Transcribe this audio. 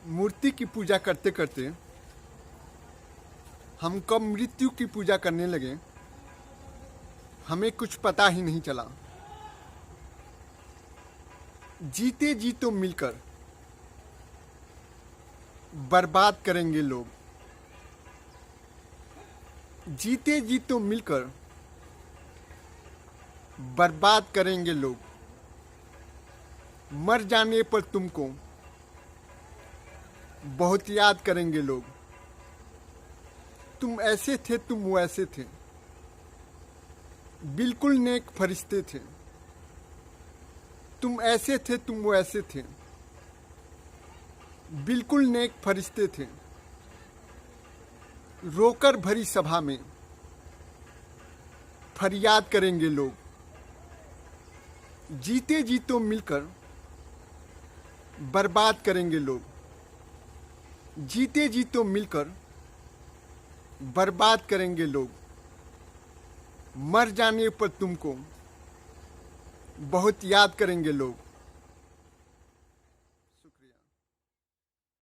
मूर्ति की पूजा करते करते हम कब मृत्यु की पूजा करने लगे हमें कुछ पता ही नहीं चला। जीते जी तो मिलकर बर्बाद करेंगे लोग। जीते जी तो मिलकर बर्बाद करेंगे लोग। मर जाने पर तुमको बहुत याद करेंगे लोग। तुम ऐसे थे, तुम वैसे थे, बिल्कुल नेक फरिश्ते थे। तुम ऐसे थे, तुम वैसे थे, बिल्कुल नेक फरिश्ते थे। रोकर भरी सभा में फरियाद करेंगे लोग। जीते जी तो मिलकर बर्बाद करेंगे लोग। जीते जी तो मिलकर बर्बाद करेंगे लोग। मर जाने पर तुमको बहुत याद करेंगे लोग।